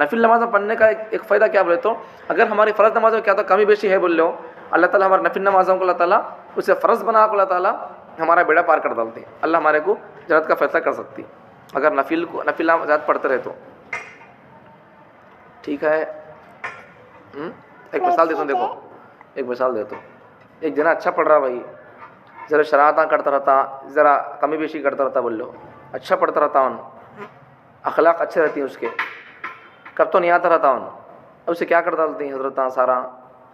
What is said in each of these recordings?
نفل نماز پڑھنے کا ایک فائدہ کیا بولے تو اگر ہماری فرض نمازوں میں کیا تو کمی بیشی ہے بول لو اللہ تعالیٰ ہمارے نفل نمازوں کو اللہ تعالیٰ اسے فرض بنا کو اللہ تعالیٰ ہمارا بیڑا پار کر ڈالتے ہیں. اللہ ہمارے کو جنت کا فیصلہ کر سکتی اگر نفل زیادہ پڑھتے رہے تو. ٹھیک ہے. ایک مثال دیتا ہوں, دیکھو ایک مثال دیتا ہوں. ایک جنا اچھا پڑھ رہا بھائی, ذرا شرارتیں کرتا رہتا, ذرا کمی بیشی کرتا رہتا بول لو, اچھا پڑھتا رہتا ہوں, اخلاق اچھے رہتی ہیں اس کے, کب تو نہیں آتا رہتا ہوں, اب اسے کیا کر ڈالتی ہیں حضرت سارا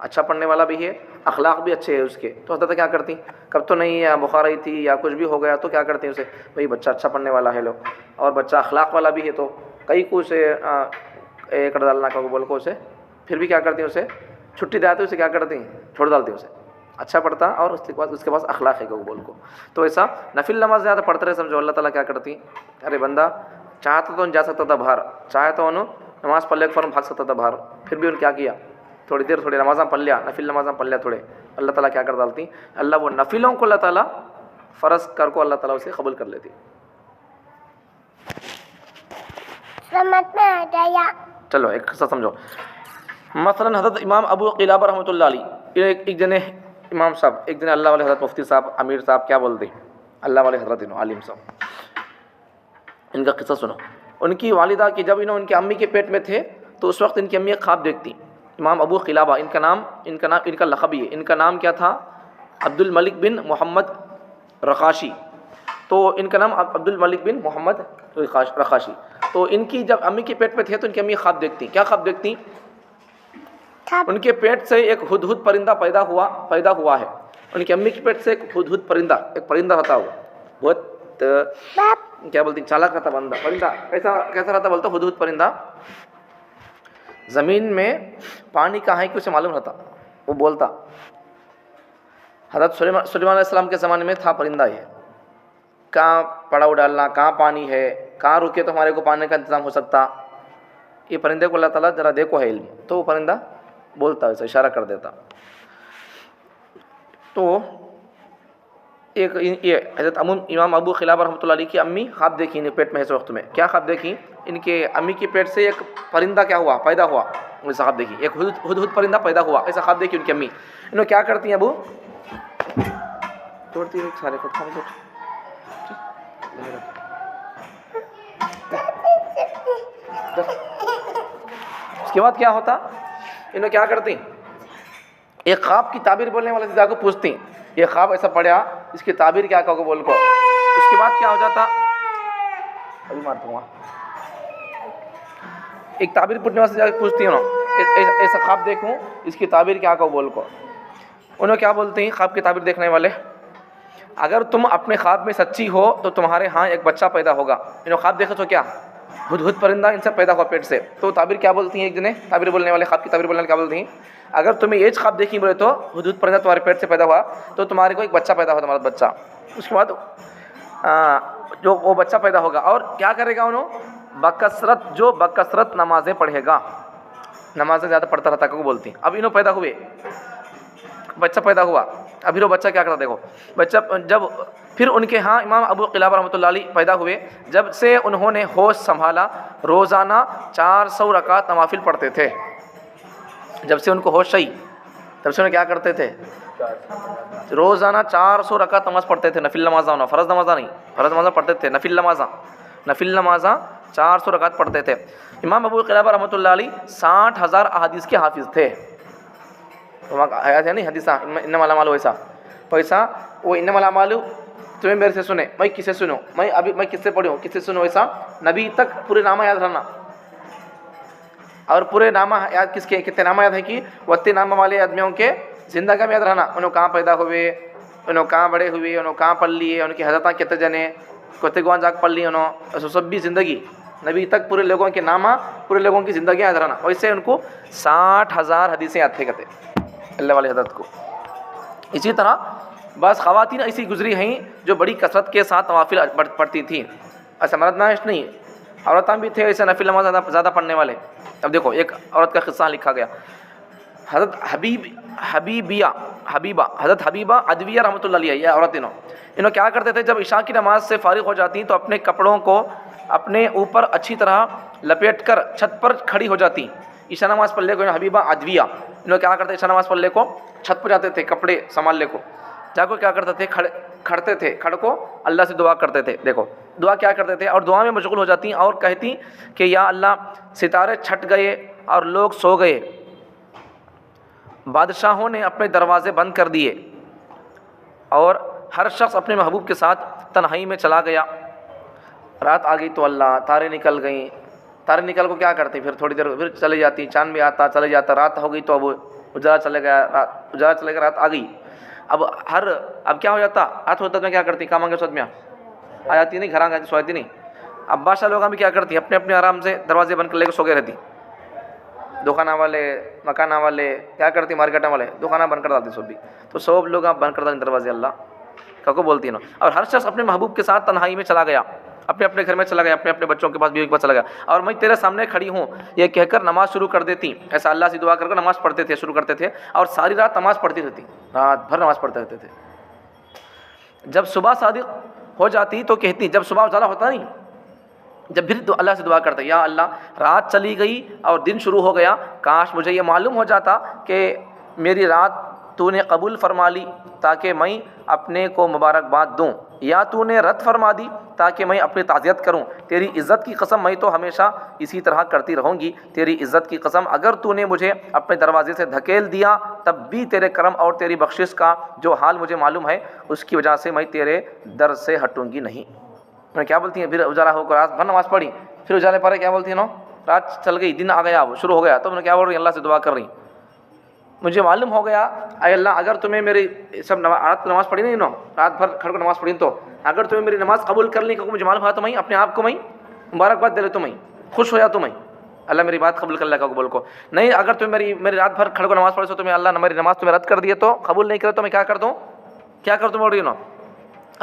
اچھا پڑھنے والا بھی ہے, اخلاق بھی اچھے ہے اس کے, تو حضرت کیا کرتی کب تو نہیں یا بخار آئی تھی یا کچھ بھی ہو گیا تو کیا کرتی ہیں اسے بھائی بچہ اچھا پڑھنے والا ہے لوگ اور بچہ اخلاق والا بھی ہے تو کئی کو اسے کر ڈالنا کا بول کو اسے پھر بھی کیا کرتی ہیں اسے چھٹی دے آتی اسے کیا کرتی ہیں چھوڑ ڈالتی ہیں اسے. اچھا پڑھتا اور اس کے پاس اخلاق ہے بول کو. تو ایسا نفل نماز زیادہ پڑھتے رہے سمجھو اللہ تعالیٰ کیا کرتی, ارے بندہ چاہتا تو جا سکتا تھا باہر, چاہے تو انہوں نماز پڑھ لے فوراً بھاگ سکتا تھا باہر, پھر بھی انہوں کیا کیا تھوڑی دیر تھوڑی نمازاں پڑھ لیا, نفل نمازاں پڑھ لیا تھوڑے, اللہ تعالیٰ کیا کر ڈالتی اللہ وہ نفلوں کو اللہ تعالیٰ فرض کر کو اللہ تعالیٰ اسے قبول کر لیتی. سمجھ میں آ گیا. چلو ایک قصہ سمجھو. مثلا حضرت امام ابو قلابہ رحمۃ اللہ علیہ ایک جنے امام صاحب, ایک جنے اللہ والے حضرت مفتی صاحب امیر صاحب کیا بولتے ہیں اللہ والے حضرت عالم صاحب, ان کا قصہ سنو. ان کی والدہ کی جب ان کے امی کے پیٹ میں تھے تو اس وقت ان کی امی ایک خواب دیکھتی. امام ابو قلابہ ان کا لقب ہی ہے, ان کا نام کیا تھا عبد الملک بن محمد رقاشی. تو ان کا نام عبد الملک بن محمد رقاشی. تو ان کی جب امی کے پیٹ میں تھے تو ان کی امی خواب دیکھتی. کیا خواب دیکھتی؟ ان کے پیٹ سے ایک ہدہد پرندہ پیدا ہوا ہے. ان کی امی کے پیٹ سے ایک ہدہد پرندہ, ایک پرندہ ہوتا ہوا بہت کیا بولتی چالاک رہتا پرندہ. کیسا رہتا بولتا ہدہد پرندہ, زمین میں پانی کہاں ہے کہ اسے معلوم رہتا, وہ بولتا. حضرت سلیمان علیہ السلام کے زمانے میں تھا پرندہ یہ, کہاں پڑاؤ ڈالنا, کہاں پانی ہے, کہاں رکے تو ہمارے کو پانی کا انتظام ہو سکتا. یہ پرندے کو اللہ تعالیٰ ذرا دیکھو ہے علم, تو وہ پرندہ بولتا ویسے اشارہ کر دیتا. تو ایک یہ حضرت امام ابو قلابہ رحمۃ اللہ علیہ کی امی خواب دیکھی انہیں پیٹ میں اس وقت میں. کیا خواب دیکھی؟ ان کے امی کے پیٹ سے ایک پرندہ کیا ہوا پیدا ہوا, ویسا خواب دیکھی ایک ہدہد پرندہ پیدا ہوا, ایسا خواب دیکھی ان کی امی. انہوں کیا کرتی ہیں ابو توڑتی ہے سارے خود کھانے اس کے بعد کیا ہوتا, انہوں کیا کرتی ایک خواب کی تعبیر بولنے والے سے جا کو پوچھتی یہ خواب ایسا پڑھا اس کی تعبیر کیا کہو بول کو. اس کے بعد کیا ہو جاتا, ابھی مارتا ہوں, ایک تعبیر پوچھنے والے سے جا کے پوچھتی ہوں ایسا خواب دیکھوں اس کی تعبیر کیا کہو بول کو. انہوں کیا بولتے ہیں خواب کی تعبیر دیکھنے والے, اگر تم اپنے خواب میں سچی ہو تو تمہارے ہاں ایک بچہ پیدا ہوگا. انہوں خواب دیکھو تو کیا ہدہد پرندہ ان سے پیدا ہوا پیٹ سے. تو تعبیر کیا بولتی ہیں ایک جنے تعبیر بولنے والے, خواب کی تعبیر بولنے والے کیا بولتی ہیں, اگر تمہیں یہ خواب دیکھی بولے تو ہدہد پرندہ تمہارے پیٹ سے پیدا ہوا تو تمہارے کو ایک بچہ پیدا ہوا, تمہارا بچہ. اس کے بعد جو وہ بچہ پیدا ہوگا اور کیا کرے گا انہوں بکثرت نمازیں پڑھے گا, نمازیں زیادہ پڑھتا رہتا کو بولتی. اب انہوں پیدا ہوئے, بچہ پیدا ہوا, ابھی وہ بچہ کیا کرتا دیکھو, بچہ جب پھر ان کے ہاں امام ابو قلابہ رحمۃ اللہ علیہ پیدا ہوئے, جب سے انہوں نے ہوش سنبھالا روزانہ 400 رکعت نوافل پڑھتے تھے. جب سے ان کو ہوش آئی تب سے انہیں کیا کرتے تھے روزانہ 400 رکعت نماز پڑھتے تھے. نفل نمازاں ہونا, فرض نمازاں نہیں, فرض نمازاں پڑھتے تھے, نفل نمازاں 400 رکعت پڑھتے تھے. امام ابو قلابہ رحمۃ اللہ علیہ 60,000 احادیث کے حافظ تھے. نہیں حدیثہ انما الاعمال ویسا وہ انما الاعمال تمہیں میرے سے سنے, میں کس سے سنوں, میں کس سے پڑھی ہوں, کس سے سنوں, ویسا نبی تک پورے نامہ یاد رہنا. اور پورے نامہ یاد کس کے کتنے نامہ یاد ہے کہ وقتی نامہ والے آدمیوں کے زندگی میں یاد رہنا, انہوں کہاں پیدا ہوئے, انہوں کہاں بڑے ہوئے, انہوں کہاں پڑھ لیے, ان کی حضرتیں کتنے جنے کتے گوان جاگ پڑھ لی, انہوں سب بھی زندگی نبی تک پورے لوگوں کے نامہ پورے لوگوں کی زندگی یاد رہنا. ویسے ان کو 60,000 حدیثیں یاد تھے کہتے اللہ والے حضرت کو. اسی طرح بعض خواتین ایسی گزری ہیں جو بڑی کثرت کے ساتھ نوافل پڑھتی تھیں. ایسا مرد ناش نہیں, عورتیں بھی تھے ایسے نفل نماز زیادہ پڑھنے والے. اب دیکھو ایک عورت کا قصہ لکھا گیا, حضرت حبیبہ ادویہ رحمۃ اللہ علیہ, یہ عورت انہوں کیا کرتے تھے جب عشاء کی نماز سے فارغ ہو جاتی تو اپنے کپڑوں کو اپنے اوپر اچھی طرح لپیٹ کر چھت پر کھڑی ہو جاتی. عشاء نماز پڑھ لے کو حبیبہ ادویہ انہوں کیا کرتے عشاء نماز پڑھ لے کو چھت پر جاتے تھے, کپڑے سنبھال لے کو جا کو کیا کرتے تھے, کھڑتے تھے, کھڑ کو اللہ سے دعا کرتے تھے. دیکھو دعا کیا کرتے تھے, اور دعا میں مشغول ہو جاتی اور کہتی کہ یا اللہ ستارے چھٹ گئے اور لوگ سو گئے, بادشاہوں نے اپنے دروازے بند کر دیے, اور ہر شخص اپنے محبوب کے ساتھ تنہائی میں چلا گیا. رات آ گئی تو اللہ, تارے نکل گئیں, تارے نکل کو کیا کرتی پھر تھوڑی دیر پھر چلے جاتی, چاند بھی آتا چلے جاتا, رات ہو گئی تو اب اجالا چلے گیا, رات آ گئی. اب کیا ہو جاتا, رات ہوتا میں کیا کرتی, کام مانگے سود میں آ جاتی نہیں, گھر آ جاتی, سوتی نہیں. اب بادشاہ لوگ بھی کیا کرتی اپنے اپنے آرام سے دروازے بند کر لے کے سو گئے رہتی. دکانہ والے, مکانہ والے کیا کرتی, مارکیٹوں والے دکانہ بند کر ڈالتے سب بھی, تو سب لوگ بند کر ڈالتے دروازے اللہ کا کو بولتی ہے نا. اور ہر شخص اپنے محبوب کے ساتھ تنہائی میں چلا گیا, اپنے اپنے گھر میں چلا گیا, اپنے اپنے بچوں کے پاس, بیوی کے پاس چلا گیا, اور میں تیرے سامنے کھڑی ہوں یہ کہہ کر نماز شروع کر دیتی. ایسا اللہ سے دعا کر کر نماز پڑھتے تھے, شروع کرتے تھے, اور ساری رات نماز پڑھتی رہتی, رات بھر نماز پڑھتے رہتے تھے. جب صبح صادق ہو جاتی تو کہتی, جب صبح اجالا ہوتا نہیں, جب پھر اللہ سے دعا کرتے یا اللہ رات چلی گئی اور دن شروع ہو گیا, کاش مجھے یہ معلوم ہو جاتا کہ میری رات تو نے قبول فرما لی تاکہ میں اپنے کو مبارکباد دوں, یا تو نے رد فرما دی تاکہ میں اپنی تعزیت کروں. تیری عزت کی قسم میں تو ہمیشہ اسی طرح کرتی رہوں گی. تیری عزت کی قسم اگر تو نے مجھے اپنے دروازے سے دھکیل دیا تب بھی تیرے کرم اور تیری بخشش کا جو حال مجھے معلوم ہے اس کی وجہ سے میں تیرے در سے ہٹوں گی نہیں. میں کیا بولتی ہیں, پھر اجالا ہو کر رات بھر نماز پڑھی, پھر اجالے پر کیا بولتی ہیں نو, رات چل گئی, دن آ گیا, اب شروع ہو گیا, تو میں کیا بول رہی, اللہ سے دعا کر رہی, مجھے معلوم ہو گیا اے اللہ اگر تمہیں میری سب رات نماز پڑھی نہیں نو, رات بھر کھڑ کر نماز پڑھی, تو اگر تمہیں میری نماز قبول کرنے کا مجھے معلوم ہوا تو میں اپنے آپ کو میں مبارکباد دے لے, تو میں خوش ہو جا, تو میں اللہ میری بات قبول کر لے کا قبول کو نہیں. اگر تمہیں میری رات بھر کھڑ کر نماز پڑھی تو تمہیں اللہ میری نماز تمہیں رد کر دیے, تو قبول نہیں کرے تو میں کیا کر دوں, کیا کر دوں بول رہی ہوں نا,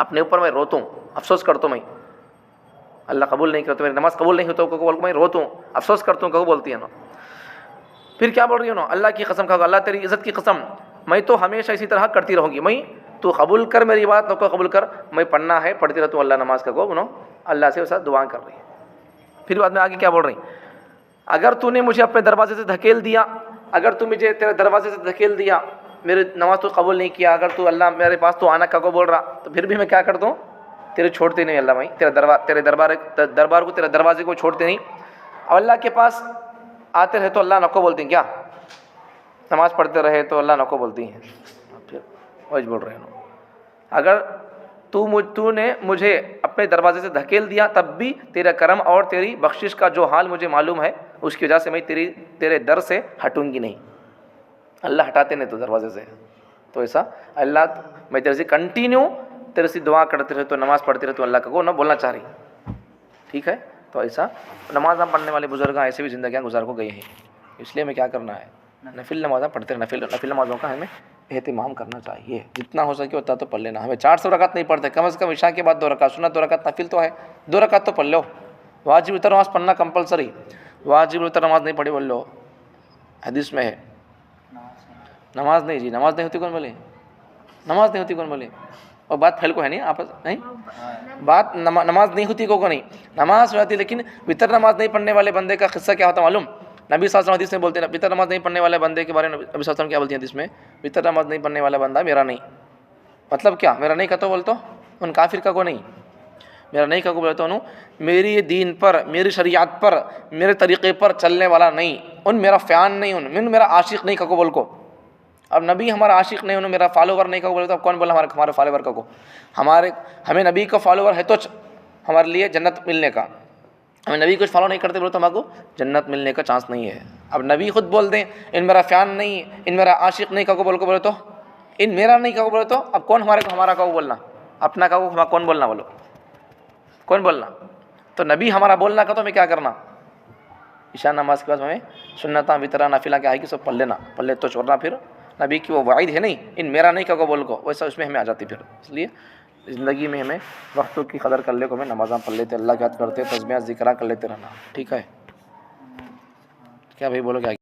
اپنے اوپر میں روتا ہوں, افسوس کرتا ہوں, میں اللہ قبول نہیں کرتا تو میری نماز قبول نہیں ہوتا کو میں روتا ہوں, افسوس کرتا ہوں, کہ بولتی ہے نا. پھر کیا بول رہی ہوں نا, اللہ کی قسم کہا, اللہ تیری عزت کی قسم میں تو ہمیشہ اسی طرح کرتی رہوں گی, میں تو قبول کر میری بات, نہ کو قبول کر, میں پڑھنا ہے پڑھتی رہتا ہوں اللہ نماز کا کو نو, اللہ سے ویسا دعا کر رہی ہے. پھر بعد میں آگے کیا بول رہی, اگر تو نے مجھے اپنے دروازے سے دھکیل دیا, اگر تو مجھے تیرے دروازے سے دھکیل دیا, میری نماز تو قبول نہیں کیا, اگر تو اللہ میرے پاس تو آنا کا کو بول رہا, تو پھر بھی میں کیا کر دوں, تیرے چھوڑتے نہیں اللہ, میں تیرے دربار کو, تیرے دروازے کو چھوڑتے نہیں. اور اللہ کے پاس آتے رہے تو اللہ نہ کو بولتی ہیں, کیا نماز پڑھتے رہے تو اللہ نہ کو بولتی ہیں. پھر وہی بول رہے ہیں, اگر تو نے مجھے اپنے دروازے سے دھکیل دیا تب بھی تیرا کرم اور تیری بخشش کا جو حال مجھے معلوم ہے اس کی وجہ سے میں تیرے در سے ہٹوں گی نہیں. اللہ ہٹاتے نہیں تو دروازے سے, تو ایسا اللہ میں تیرے سے کنٹینیو تیرے سے دعا کرتے رہے تو, نماز پڑھتے رہے تو اللہ کا کو نہ بولنا چاہ رہی, ٹھیک ہے. تو ایسا نماز پڑھنے والے بزرگ ایسے بھی زندگیاں گزار کو گئے ہیں, اس لیے ہمیں کیا کرنا ہے, نفل نمازیں پڑھتے رہے, نفل نمازوں کا ہمیں اہتمام کرنا چاہیے, جتنا ہو سکے اتنا تو پڑھ لینا. ہمیں 400 رکعت نہیں پڑھتے, کم از کم عشاء کے بعد 2 رکعت, سنت 2 رکعت, نفل تو ہے 2 رکعت تو پڑھ لو. واجب وتر نماز پڑھنا کمپلسری, واجب وتر نماز نہیں پڑھی بول لو, حدیث میں ہے. نماز نہیں جی, نماز نہیں ہوتی کون بولے, نماز نہیں ہوتی کون بولے, اور بات پھیل کو ہے نہیں آپس نہیں, بات نماز نہیں ہوتی کو نہیں, نماز ہوتی, لیکن وتر نماز نہیں پڑھنے والے بندے کا قصہ کیا ہوتا معلوم, نبی صلی اللہ علیہ وسلم حدیث میں بولتے ہیں, وتر نماز نہیں پڑھنے والے بندے کے بارے میں نبی صلی اللہ علیہ وسلم کیا بولتے ہیں حدیث میں, وتر نماز نہیں پڑھنے والا بندہ میرا نہیں. مطلب کیا میرا نہیں کہتا بولتا, ان کافر کا کو نہیں, میرا نہیں کا کو بولتا ہوں, میری دین پر, میری شریعت پر, میرے طریقے پر چلنے والا نہیں, ان میرا فیان نہیں, ان میرا عاشق نہیں کا کو بول کو. اب نبی ہمارا عاشق نہیں, انہوں میرا فالوور نہیں کا بولے, تو اب کون بولا ہمارے فالوور کا کو, ہمیں نبی کا فالوور ہے تو ہمارے لیے جنت ملنے کا, ہمیں نبی کچھ فالو نہیں کرتے بولے تو ہمارے کو جنت ملنے کا چانس نہیں ہے. اب نبی خود بول دیں ان میرا فیان نہیں, ان میرا عاشق نہیں کا کو بولے تو, ان میرا نہیں کا کو بولے تو اب کون ہمارا کا بولنا, اپنا کا کو کون بولنا, بولو کون بولنا. تو نبی ہمارا بولنا کا تو ہمیں کیا کرنا, عشاء نماز کے بعد ہمیں سنتاں وطرہ نافلہ کیا ہے کہ سب پڑھ لینا, پڑھ لے تو چھوڑنا. پھر نبی کی وہ وعید ہے نہیں, ان میرا نہیں کا کو بول کو, ویسا اس میں ہمیں آ جاتی. پھر اس لیے زندگی میں ہمیں وقتوں کی قدر کر لے کو, ہمیں نمازاں پڑھ لیتے, اللہ کی یاد کرتے, تسبیحات ذکرہ کر لیتے رہنا, ٹھیک ہے. کیا بھائی بولو, کیا